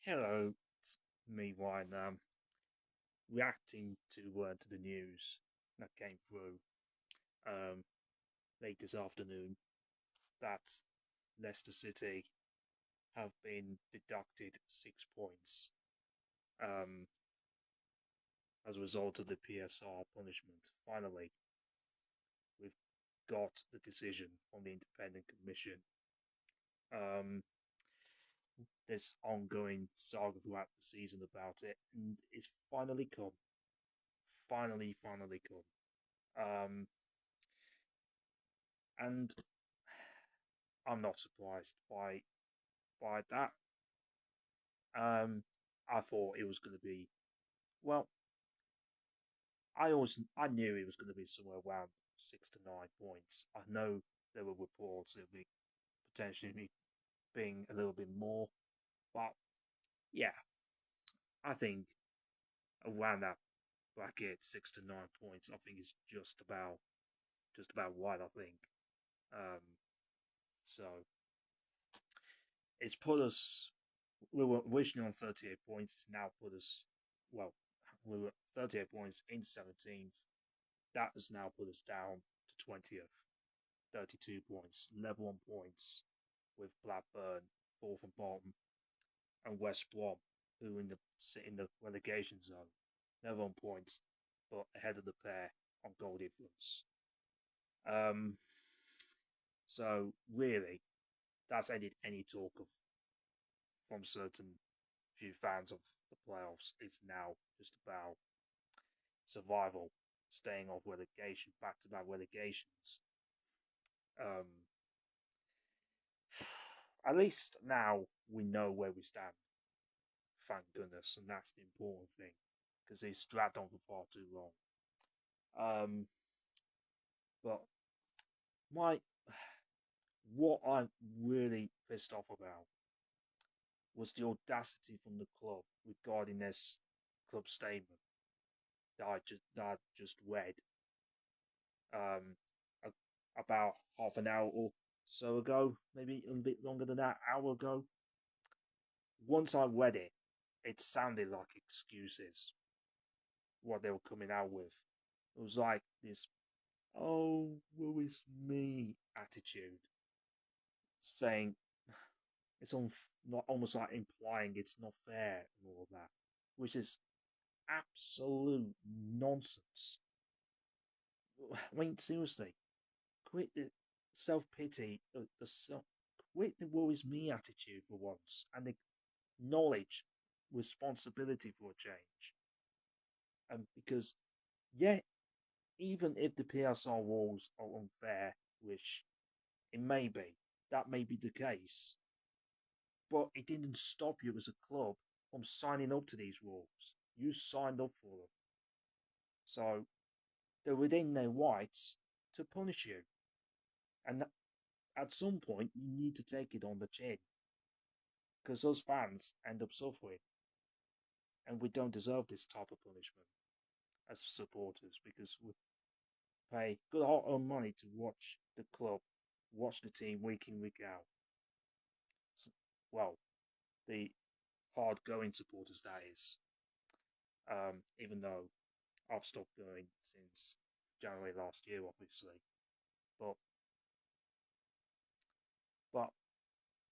Hello, it's me, Wine. Reacting to the news that came through um, late this afternoon that Leicester City have been deducted 6 points um, as a result of the PSR punishment. Finally, we've got the decision from the independent commission. Um, there's ongoing saga throughout the season about it, and it's finally come. Finally come. Um, and I'm not surprised by that. I thought it was going to be well. I knew it was going to be somewhere around 6 to 9 points. I know there were reports it would be potentially being a little bit more, but yeah, I think around that bracket, 6 to 9 points, I think is just about right. I think. Um, so it's put us. We were originally on 38 points. It's now put us. Well, we were 38 points in 17th. That has now put us down to 20th, 32 points, level on points with Blackburn, fourth and bottom, and West Brom, who sit in the relegation zone, level on points, but ahead of the pair on goal difference. Um, so really, that's ended any talk of from certain few fans of the playoffs. It's now just about survival, staying off relegation, back to back relegations. Um, at least now we know where we stand. Thank goodness, and that's the important thing because it's dragged on for far too long. But my what I'm really pissed off about was the audacity from the club regarding this club statement that I just read um, about half an hour or so ago, maybe a bit longer than that, hour ago. Once I read it, it sounded like excuses, what they were coming out with. It was like this, oh, woe is me attitude, saying it's not almost like implying it's not fair and all of that, which is absolute nonsense. I mean, seriously, quit the self pity, quit the woe is me attitude for once, and acknowledge responsibility for a change. And because, yeah, even if the PSR rules are unfair, which it may be, that may be the case, but it didn't stop you as a club from signing up to these rules. You signed up for them. So they're within their rights to punish you. And at some point, you need to take it on the chin. Because those fans end up suffering. And we don't deserve this type of punishment as supporters because we pay good hard earned money to watch the club, watch the team week in, week out. Well, the hard going supporters, that is. Even though I've stopped going since January last year, obviously. But but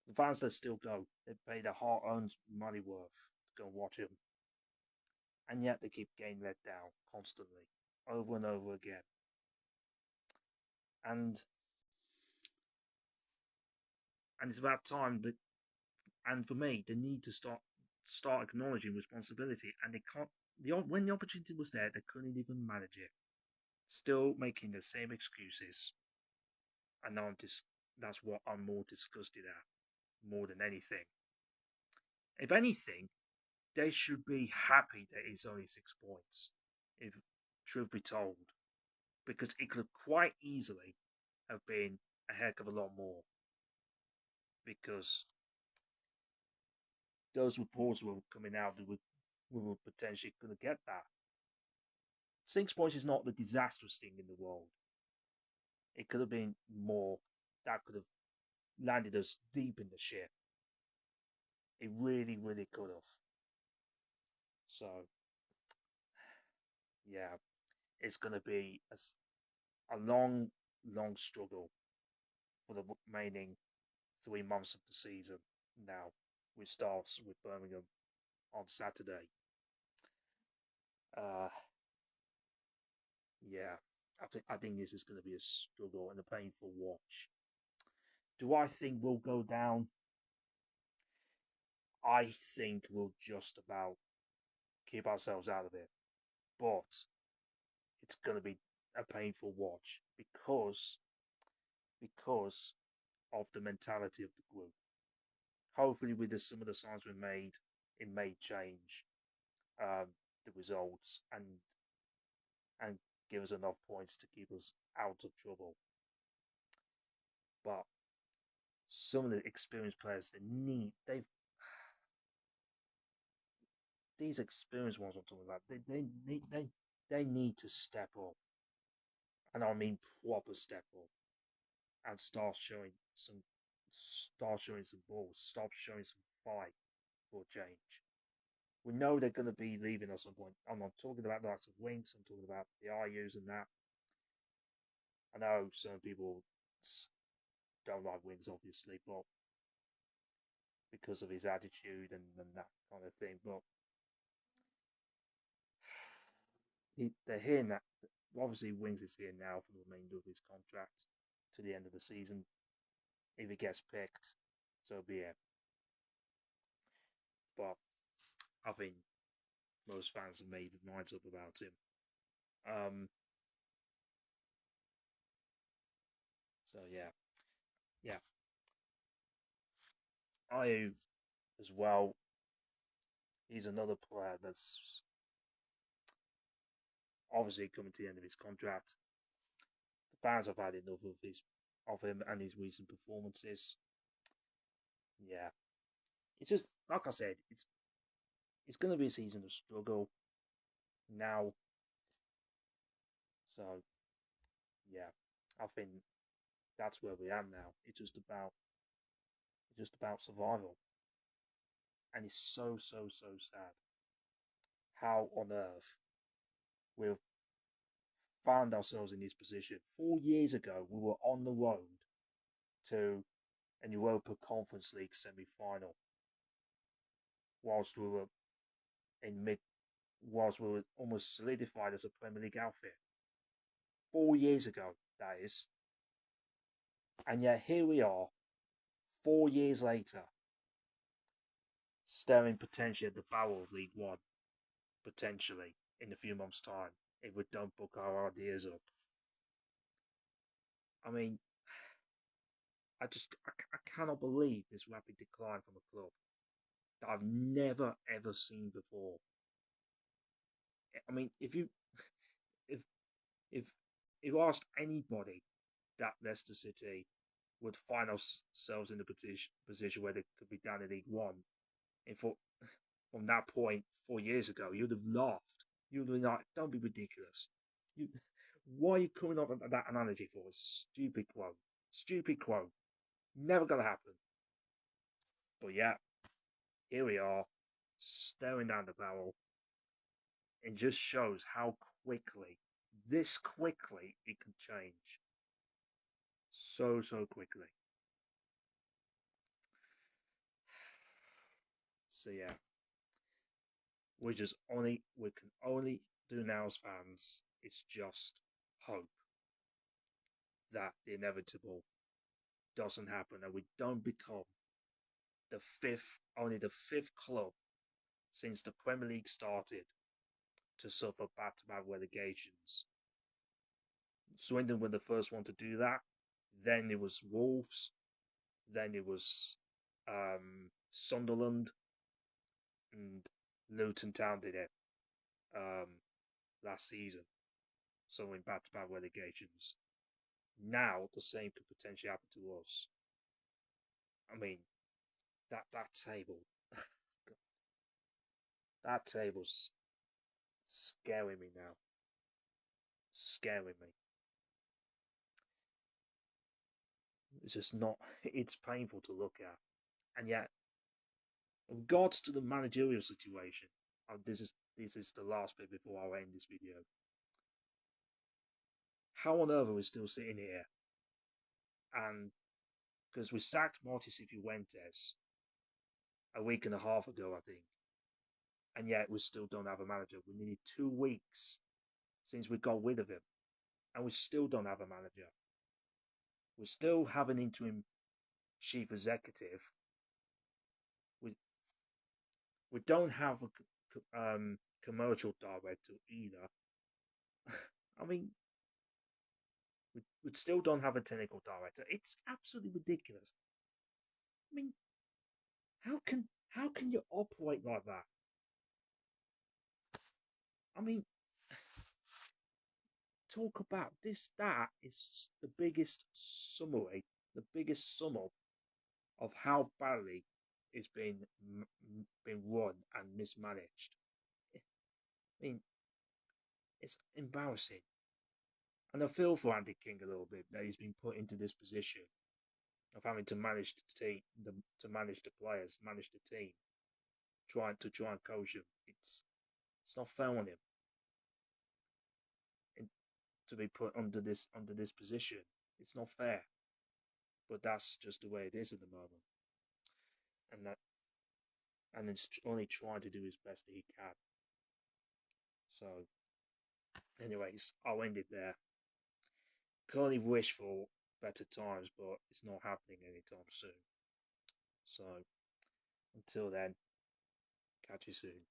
the fans that still go, they pay their hard-earned money worth to go and watch them, and yet they keep getting let down constantly, over and over again. And it's about time that, and for me, they need to start acknowledging responsibility, and they can't. When the opportunity was there, they couldn't even manage it. Still making the same excuses, and now that's what I'm more disgusted at, more than anything. If anything, they should be happy that it's only 6 points, if truth be told, because it could quite easily have been a heck of a lot more. Because those reports were coming out that we were potentially going to get that. 6 points is not the disastrous thing in the world. It could have been more. That could have landed us deep in the shit. It really, really could have. So, yeah, it's going to be a long, long struggle for the remaining 3 months of the season now, which starts with Birmingham on Saturday. Uh, yeah, I think this is going to be a struggle and a painful watch. Do I think we'll go down? I think we'll just about keep ourselves out of it, but it's going to be a painful watch because of the mentality of the group. Hopefully, with some of the signs we made, it may change the results and give us enough points to keep us out of trouble. But some of the experienced players they've these experienced ones I'm talking about, they need to step up. And I mean proper step up and start showing some balls, stop showing some fight for change. We know they're going to be leaving at some point. I'm not talking about the likes of Winks, I'm talking about the IUs and that. I know some people don't like Winks, obviously, but because of his attitude and that kind of thing. But they're here now. Obviously, Wings is here now for the remainder of his contract to the end of the season. If he gets picked, so be it. But I think most fans have made their minds up about him. Um, so yeah. Ayu as well. He's another player that's obviously coming to the end of his contract. The fans have had enough of him and his recent performances. Yeah, it's just like I said. It's going to be a season of struggle now. So yeah, I think that's where we are now. It's just about survival, and it's so so so sad how on earth we've found ourselves in this position. 4 years ago, we were on the road to an Europa Conference League semi-final, whilst we were in mid, whilst we were almost solidified as a Premier League outfit. 4 years ago, that is, and yet here we are, 4 years later, staring potentially at the barrel of League One, potentially in a few months' time, if we don't book our ideas up. I mean, I cannot believe this rapid decline from a club that I've never ever seen before. I mean, if if you asked anybody that Leicester City would find ourselves in the position where they could be down in League One, and from that point 4 years ago, you'd have laughed. You'd have been like, "Don't be ridiculous. You, why are you coming up with that analogy for? It's a stupid quote. Stupid quote. Never gonna happen." But yeah, here we are, staring down the barrel. It just shows how this quickly, it can change. So, so quickly. So yeah, we can only do now as fans. It's just hope that the inevitable doesn't happen and we don't become only the fifth club since the Premier League started to suffer back-to-back relegations. Swindon were the first one to do that. Then it was Wolves. Then it was Sunderland, and Luton Town did it last season. So in back-to-back relegations. Now the same could potentially happen to us. I mean, that table, that table's scaring me now. Scaring me. It's just not. It's painful to look at, and yet In regards to the managerial situation, this is the last bit before I end this video. How on earth are we still sitting here? And because we sacked Marty Cifuentes a week and a half ago, I think, and yet we still don't have a manager. We needed 2 weeks since we got rid of him, and we still don't have a manager. We still have an interim chief executive. We don't have a commercial director either. I mean, we still don't have a technical director. It's absolutely ridiculous. I mean, how can you operate like that? I mean, talk about this. That is the biggest summary, the biggest sum up of how badly it's been run and mismanaged. I mean, it's embarrassing. And I feel for Andy King a little bit that he's been put into this position of having to manage the team, to manage the players, manage the team, trying and coach him. It's not fair on him and to be put under this position. It's not fair, but that's just the way it is at the moment, and it's only trying to do his best that he can. So, anyways, I'll end it there. Can only wish for better times, but it's not happening anytime soon. So, until then, catch you soon.